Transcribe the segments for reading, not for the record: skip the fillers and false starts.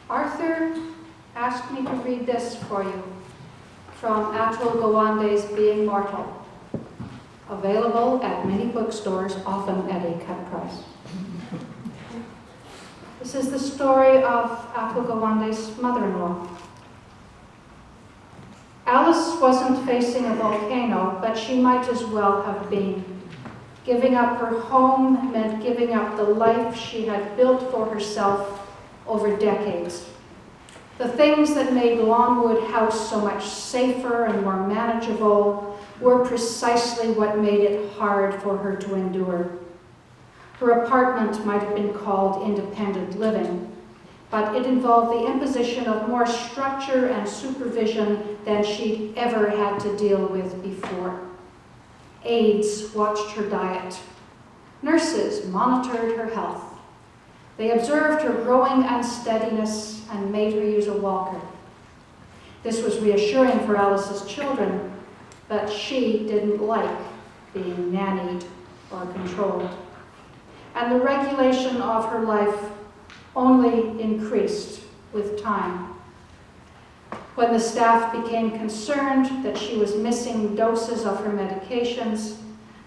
Arthur asked me to read this for you from Atul Gawande's Being Mortal, available at many bookstores, often at a cut price. This is the story of Atul Gawande's mother-in-law. Alice wasn't facing a volcano, but she might as well have been. Giving up her home meant giving up the life she had built for herself over decades. The things that made Longwood House so much safer and more manageable were precisely what made it hard for her to endure. Her apartment might have been called independent living, but it involved the imposition of more structure and supervision than she'd ever had to deal with before. Aides watched her diet. Nurses monitored her health. They observed her growing unsteadiness and made her use a walker. This was reassuring for Alice's children, but she didn't like being nannied or controlled. And the regulation of her life only increased with time. When the staff became concerned that she was missing doses of her medications,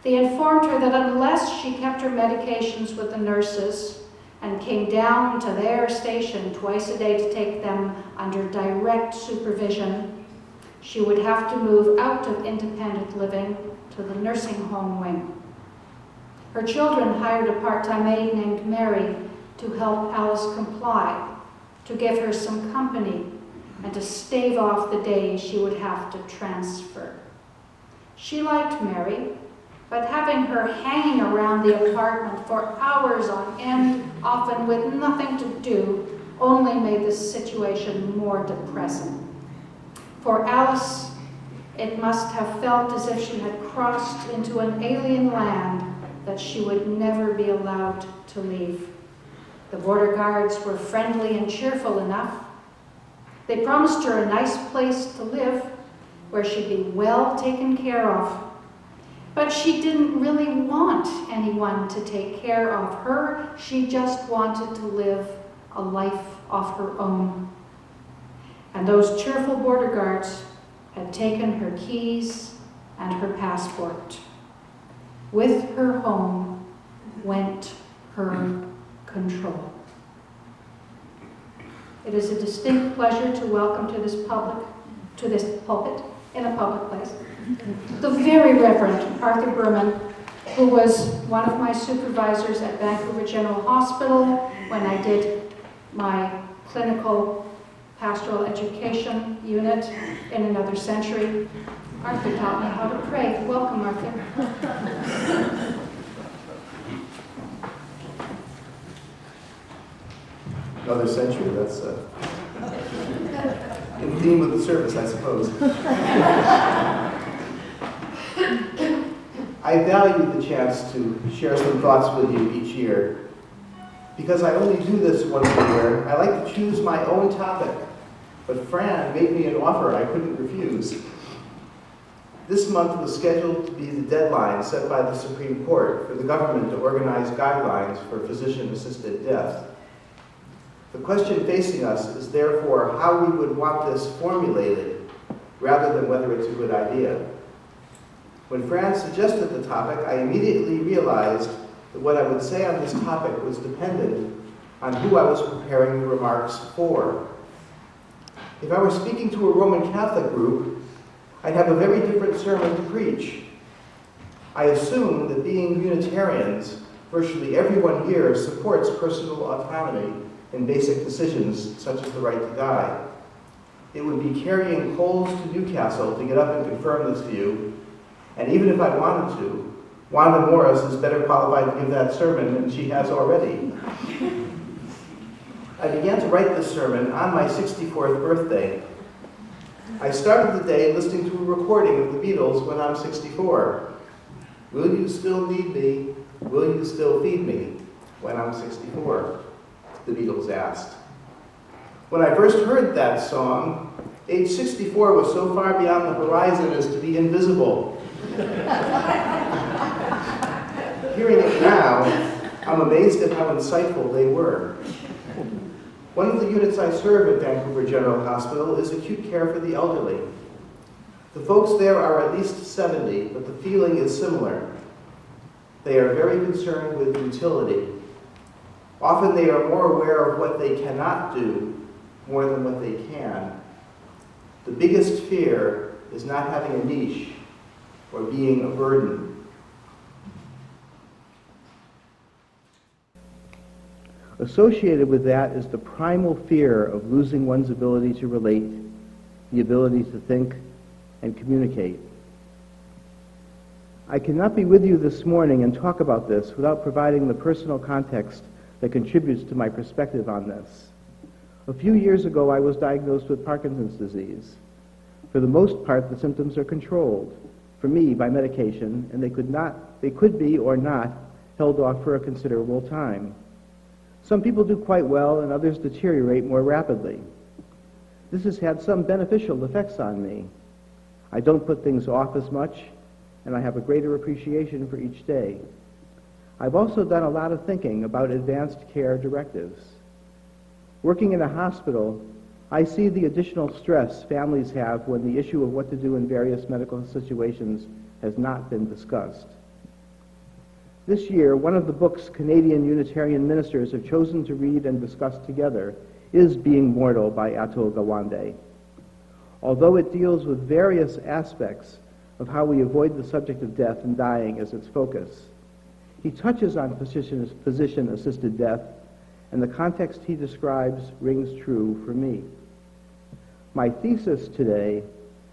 they informed her that unless she kept her medications with the nurses and came down to their station twice a day to take them under direct supervision, she would have to move out of independent living to the nursing home wing. Her children hired a part-time aide named Mary to help Alice comply, to give her some company, and to stave off the days she would have to transfer. She liked Mary, but having her hanging around the apartment for hours on end, often with nothing to do, only made the situation more depressing. For Alice, it must have felt as if she had crossed into an alien land that she would never be allowed to leave. The border guards were friendly and cheerful enough. They promised her a nice place to live, where she'd be well taken care of. But she didn't really want anyone to take care of her. She just wanted to live a life of her own. And those cheerful border guards had taken her keys and her passport. With her home went her control. It is a distinct pleasure to welcome to this pulpit, in a public place, the very Reverend Arthur Berman, who was one of my supervisors at Vancouver General Hospital when I did my clinical pastoral education unit in another century. Arthur taught me how to pray. Welcome, Arthur. Another century, that's in theme with the service, I suppose. I value the chance to share some thoughts with you each year. Because I only do this once a year, I like to choose my own topic. But Fran made me an offer I couldn't refuse. This month was scheduled to be the deadline set by the Supreme Court for the government to organize guidelines for physician-assisted death. The question facing us is therefore how we would want this formulated, rather than whether it's a good idea. When Fran suggested the topic, I immediately realized that what I would say on this topic was dependent on who I was preparing the remarks for. If I were speaking to a Roman Catholic group, I'd have a very different sermon to preach. I assume that being Unitarians, virtually everyone here supports personal autonomy in basic decisions such as the right to die. It would be carrying coals to Newcastle to get up and confirm this view, and even if I wanted to, Wanda Morris is better qualified to give that sermon than she has already. I began to write this sermon on my 64th birthday. I started the day listening to a recording of the Beatles when I'm 64. Will you still need me? Will you still feed me when I'm 64? The Beatles asked. When I first heard that song, age 64 was so far beyond the horizon as to be invisible. Hearing it now, I'm amazed at how insightful they were. One of the units I serve at Vancouver General Hospital is acute care for the elderly. The folks there are at least 70, but the feeling is similar. They are very concerned with utility. Often they are more aware of what they cannot do more than what they can. The biggest fear is not having a niche or being a burden. Associated with that is the primal fear of losing one's ability to relate, the ability to think and communicate. I cannot be with you this morning and talk about this without providing the personal context that contributes to my perspective on this. A few years ago, I was diagnosed with Parkinson's disease. For the most part, the symptoms are controlled, for me, by medication, and they could be or not held off for a considerable time. Some people do quite well, and others deteriorate more rapidly. This has had some beneficial effects on me. I don't put things off as much, and I have a greater appreciation for each day. I've also done a lot of thinking about advanced care directives. Working in a hospital, I see the additional stress families have when the issue of what to do in various medical situations has not been discussed. This year, one of the books Canadian Unitarian ministers have chosen to read and discuss together is Being Mortal by Atul Gawande. Although it deals with various aspects of how we avoid the subject of death and dying as its focus, he touches on physician-assisted death, and the context he describes rings true for me. My thesis today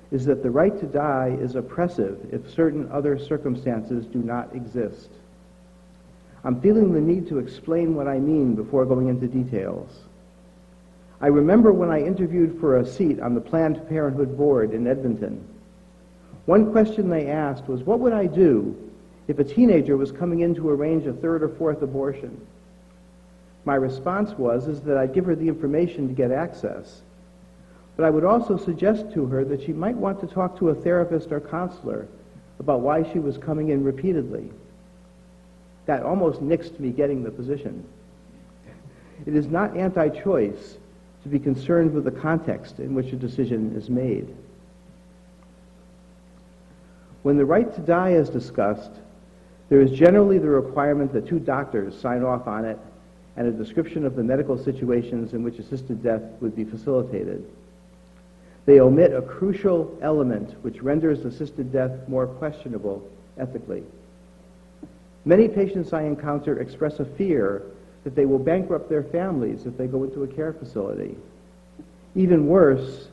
is that the right to die is oppressive if certain other circumstances do not exist. I'm feeling the need to explain what I mean before going into details. I remember when I interviewed for a seat on the Planned Parenthood board in Edmonton. One question they asked was, what would I do if a teenager was coming in to arrange a third or fourth abortion? My response was that I'd give her the information to get access, but I would also suggest to her that she might want to talk to a therapist or counselor about why she was coming in repeatedly. That almost nixed me getting the position. It is not anti-choice to be concerned with the context in which a decision is made. When the right to die is discussed, there is generally the requirement that two doctors sign off on it and a description of the medical situations in which assisted death would be facilitated. They omit a crucial element which renders assisted death more questionable ethically. Many patients I encounter express a fear that they will bankrupt their families if they go into a care facility. Even worse,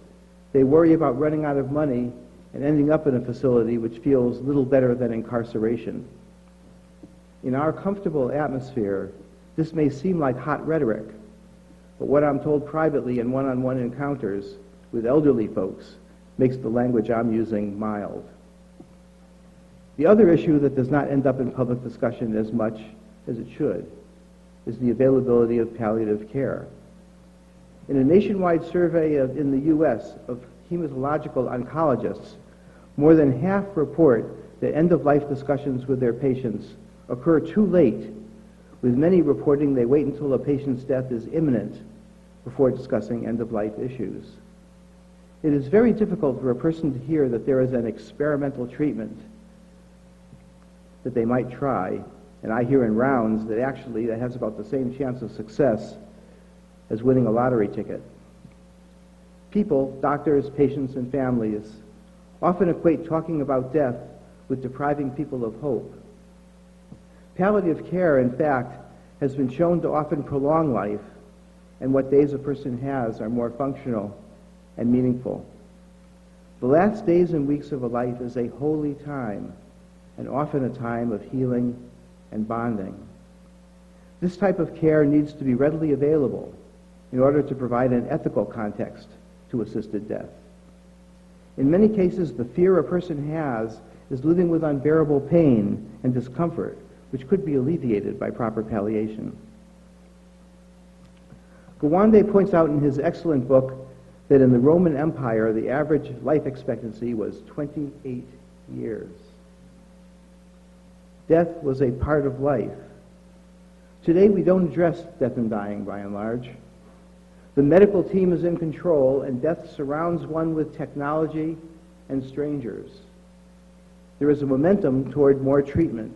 they worry about running out of money and ending up in a facility which feels little better than incarceration. In our comfortable atmosphere, this may seem like hot rhetoric, but what I'm told privately in one-on-one encounters with elderly folks makes the language I'm using mild. The other issue that does not end up in public discussion as much as it should is the availability of palliative care. In a nationwide survey in the U.S. of hematological oncologists, more than half report that end-of-life discussions with their patients occur too late, with many reporting they wait until a patient's death is imminent before discussing end-of-life issues. It is very difficult for a person to hear that there is an experimental treatment that they might try, and I hear in rounds that actually that has about the same chance of success as winning a lottery ticket. People, doctors, patients, and families often equate talking about death with depriving people of hope. Palliative care, in fact, has been shown to often prolong life, and what days a person has are more functional and meaningful. The last days and weeks of a life is a holy time, and often a time of healing and bonding. This type of care needs to be readily available in order to provide an ethical context to assisted death. In many cases, the fear a person has is living with unbearable pain and discomfort, which could be alleviated by proper palliation. Gawande points out in his excellent book that in the Roman Empire, the average life expectancy was 28 years. Death was a part of life. Today, we don't address death and dying by and large. The medical team is in control, and death surrounds one with technology and strangers. There is a momentum toward more treatment.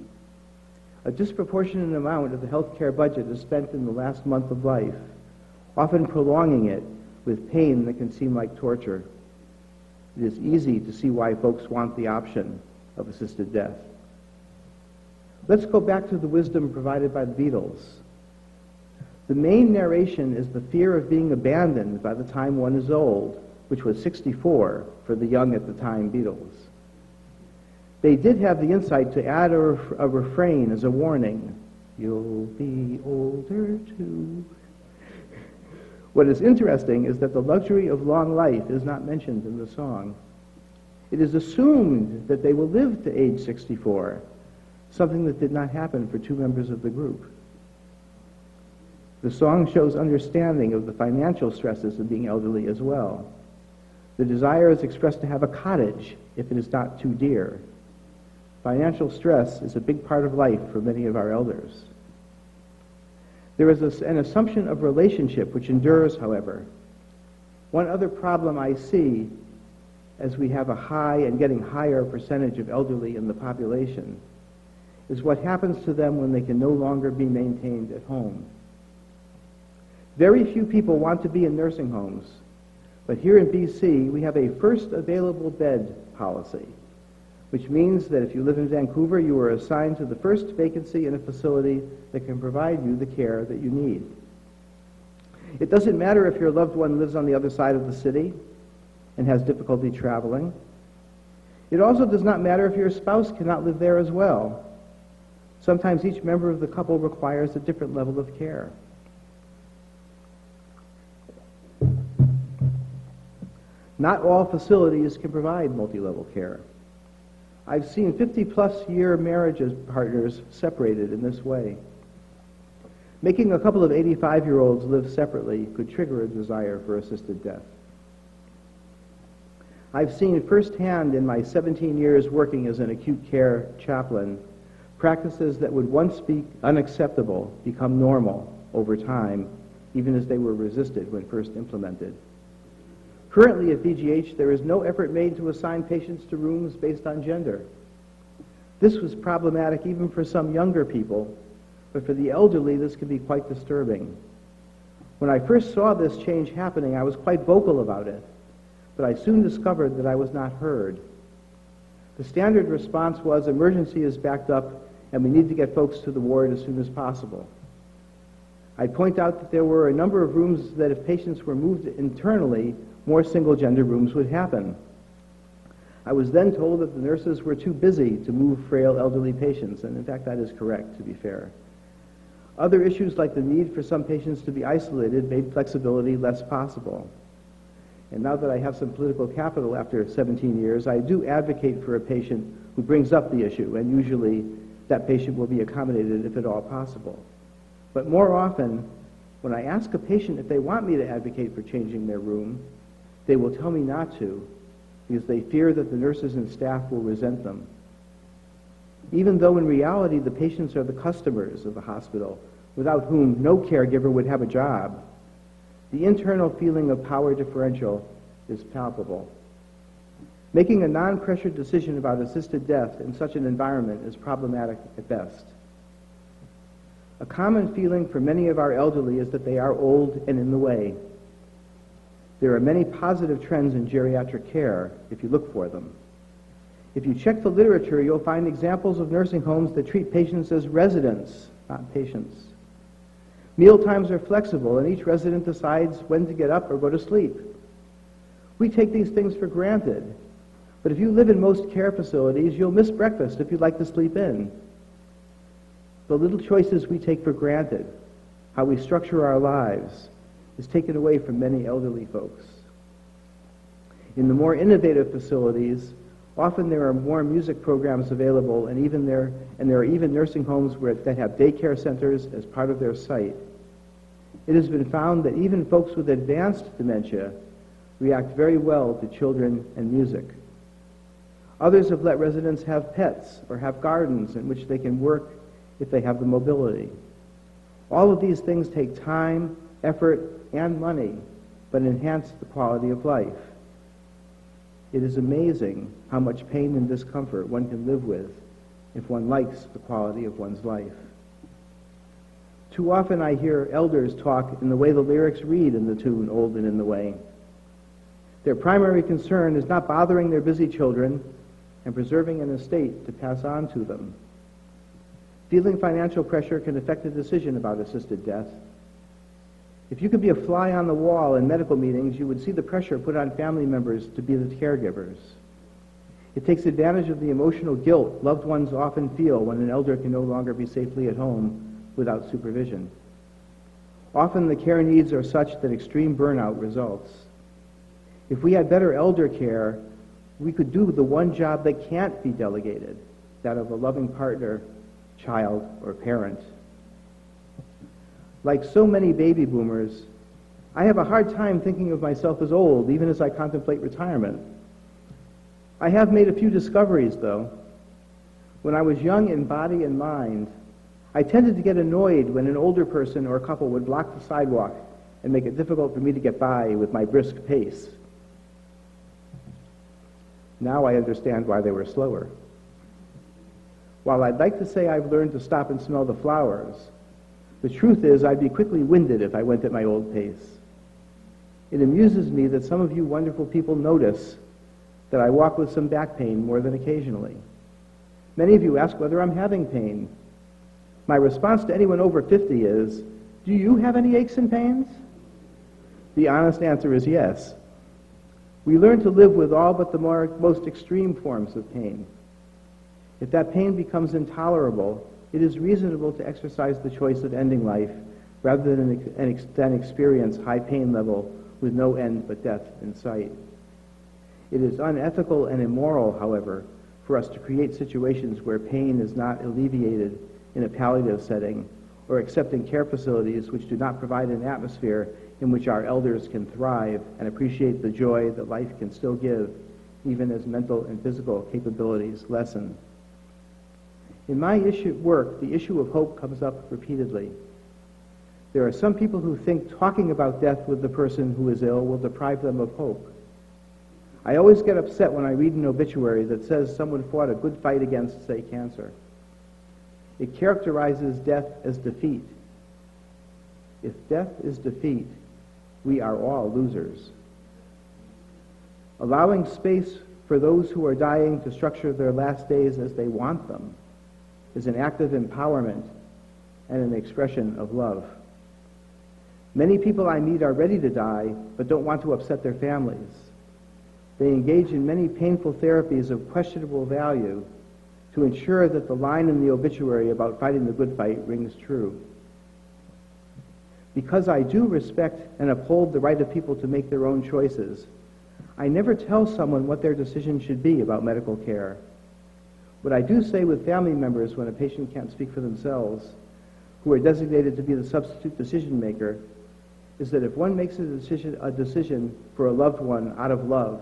A disproportionate amount of the healthcare budget is spent in the last month of life, often prolonging it with pain that can seem like torture. It is easy to see why folks want the option of assisted death. Let's go back to the wisdom provided by the Beatles. The main narration is the fear of being abandoned by the time one is old, which was 64 for the young at the time Beatles. They did have the insight to add a refrain as a warning. You'll be older too. What is interesting is that the luxury of long life is not mentioned in the song. It is assumed that they will live to age 64, something that did not happen for two members of the group. The song shows understanding of the financial stresses of being elderly as well. The desire is expressed to have a cottage if it is not too dear. Financial stress is a big part of life for many of our elders. There is an assumption of relationship which endures, however. One other problem I see as we have a high and getting higher percentage of elderly in the population is what happens to them when they can no longer be maintained at home. Very few people want to be in nursing homes, but here in BC we have a first available bed policy, which means that if you live in Vancouver, you are assigned to the first vacancy in a facility that can provide you the care that you need. It doesn't matter if your loved one lives on the other side of the city and has difficulty traveling. It also does not matter if your spouse cannot live there as well. Sometimes each member of the couple requires a different level of care. Not all facilities can provide multi-level care. I've seen 50-plus year marriages partners separated in this way. Making a couple of 85-year-olds live separately could trigger a desire for assisted death. I've seen firsthand in my 17 years working as an acute care chaplain practices that would once be unacceptable become normal over time, even as they were resisted when first implemented. Currently at VGH, there is no effort made to assign patients to rooms based on gender. This was problematic even for some younger people, but for the elderly, this can be quite disturbing. When I first saw this change happening, I was quite vocal about it, but I soon discovered that I was not heard. The standard response was, emergency is backed up, and we need to get folks to the ward as soon as possible. I'd point out that there were a number of rooms that if patients were moved internally, more single-gender rooms would happen. I was then told that the nurses were too busy to move frail elderly patients, and in fact that is correct, to be fair. Other issues like the need for some patients to be isolated made flexibility less possible. And now that I have some political capital after 17 years, I do advocate for a patient who brings up the issue, and usually that patient will be accommodated if at all possible. But more often, when I ask a patient if they want me to advocate for changing their room, they will tell me not to, because they fear that the nurses and staff will resent them. Even though in reality the patients are the customers of the hospital, without whom no caregiver would have a job, the internal feeling of power differential is palpable. Making a non-pressured decision about assisted death in such an environment is problematic at best. A common feeling for many of our elderly is that they are old and in the way. There are many positive trends in geriatric care if you look for them. If you check the literature, you'll find examples of nursing homes that treat patients as residents, not patients. Meal times are flexible, and each resident decides when to get up or go to sleep. We take these things for granted, but if you live in most care facilities, you'll miss breakfast if you'd like to sleep in. The little choices we take for granted, how we structure our lives, is taken away from many elderly folks. In the more innovative facilities, often there are more music programs available, and there are even nursing homes that have daycare centers as part of their site. It has been found that even folks with advanced dementia react very well to children and music. Others have let residents have pets or have gardens in which they can work if they have the mobility. All of these things take time, effort, and money but enhance the quality of life. It is amazing how much pain and discomfort one can live with if one likes the quality of one's life. Too often I hear elders talk in the way the lyrics read in the tune Old and in the Way. Their primary concern is not bothering their busy children and preserving an estate to pass on to them. Feeling financial pressure can affect a decision about assisted death. If you could be a fly on the wall in medical meetings, you would see the pressure put on family members to be the caregivers. It takes advantage of the emotional guilt loved ones often feel when an elder can no longer be safely at home without supervision. Often the care needs are such that extreme burnout results. If we had better elder care, we could do the one job that can't be delegated, that of a loving partner, child, or parent. Like so many baby boomers, I have a hard time thinking of myself as old, even as I contemplate retirement. I have made a few discoveries, though. When I was young in body and mind, I tended to get annoyed when an older person or couple would block the sidewalk and make it difficult for me to get by with my brisk pace. Now I understand why they were slower. While I'd like to say I've learned to stop and smell the flowers, the truth is I'd be quickly winded if I went at my old pace. It amuses me that some of you wonderful people notice that I walk with some back pain more than occasionally. Many of you ask whether I'm having pain. My response to anyone over 50 is, do you have any aches and pains? The honest answer is yes. We learn to live with all but the most extreme forms of pain. If that pain becomes intolerable, it is reasonable to exercise the choice of ending life rather than experience high pain level with no end but death in sight. It is unethical and immoral, however, for us to create situations where pain is not alleviated in a palliative setting or accepting care facilities which do not provide an atmosphere in which our elders can thrive and appreciate the joy that life can still give, even as mental and physical capabilities lessen. In my work, the issue of hope comes up repeatedly. There are some people who think talking about death with the person who is ill will deprive them of hope. I always get upset when I read an obituary that says someone fought a good fight against, say, cancer. It characterizes death as defeat. If death is defeat, we are all losers. Allowing space for those who are dying to structure their last days as they want them is an act of empowerment and an expression of love. Many people I meet are ready to die, but don't want to upset their families. They engage in many painful therapies of questionable value to ensure that the line in the obituary about fighting the good fight rings true. Because I do respect and uphold the right of people to make their own choices, I never tell someone what their decision should be about medical care. What I do say with family members when a patient can't speak for themselves, who are designated to be the substitute decision maker, is that if one makes a decision for a loved one out of love,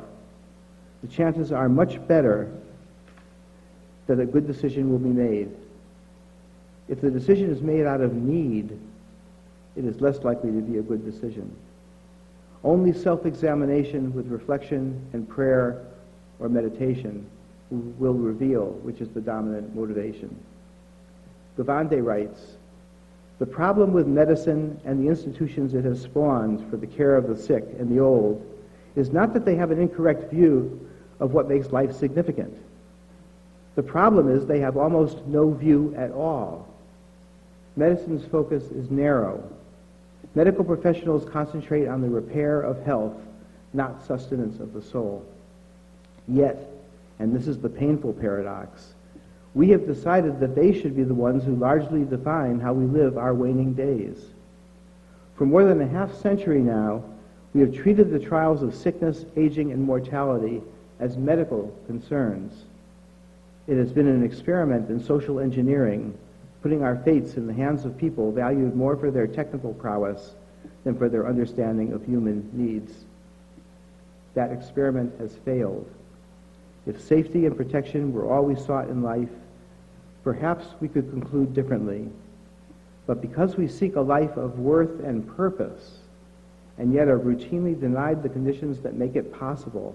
the chances are much better that a good decision will be made. If the decision is made out of need, it is less likely to be a good decision. Only self-examination with reflection and prayer or meditation will reveal which is the dominant motivation. Gavande writes, "The problem with medicine and the institutions it has spawned for the care of the sick and the old is not that they have an incorrect view of what makes life significant. The problem is they have almost no view at all. Medicine's focus is narrow. Medical professionals concentrate on the repair of health, not sustenance of the soul. Yet, and this is the painful paradox, we have decided that they should be the ones who largely define how we live our waning days. For more than a half century now, we have treated the trials of sickness, aging, and mortality as medical concerns. It has been an experiment in social engineering, putting our fates in the hands of people valued more for their technical prowess than for their understanding of human needs. That experiment has failed. If safety and protection were all we sought in life, perhaps we could conclude differently. But because we seek a life of worth and purpose, and yet are routinely denied the conditions that make it possible.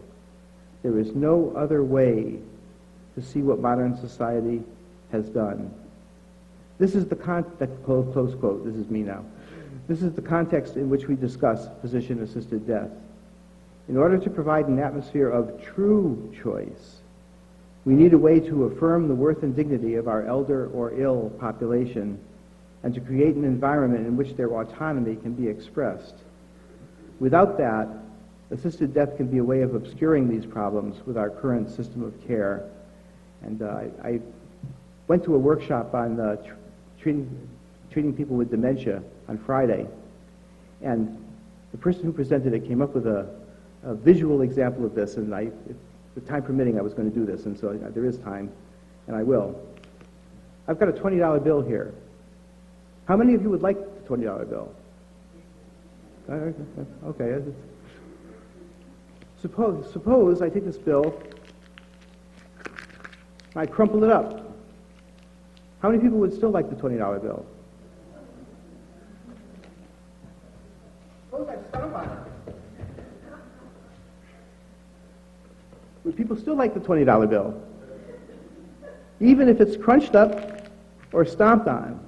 There is no other way to see what modern society has done. This is the close quote, this is me now. This is the context in which we discuss physician-assisted death. In order to provide an atmosphere of true choice, we need a way to affirm the worth and dignity of our elder or ill population and to create an environment in which their autonomy can be expressed. Without that, assisted death can be a way of obscuring these problems with our current system of care. And I went to a workshop on treating people with dementia on Friday, and the person who presented it came up with a visual example of this, and if the time permitting, I was going to do this, and so there is time, and I will. I've got a $20 bill here. How many of you would like the $20 bill? Okay. Suppose I take this bill, I crumple it up. How many people would still like the $20 bill? Suppose I stomp on it. Would people still like the $20 bill? Even if it's crunched up or stomped on,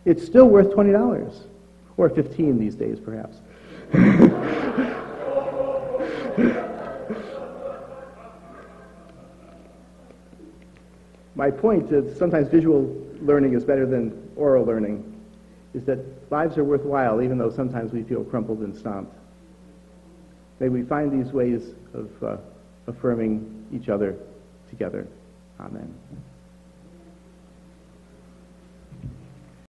it's still worth $20. Or 15 these days, perhaps. My point is sometimes visual learning is better than oral learning, is that lives are worthwhile even though sometimes we feel crumpled and stomped. May we find these ways of affirming each other together. Amen.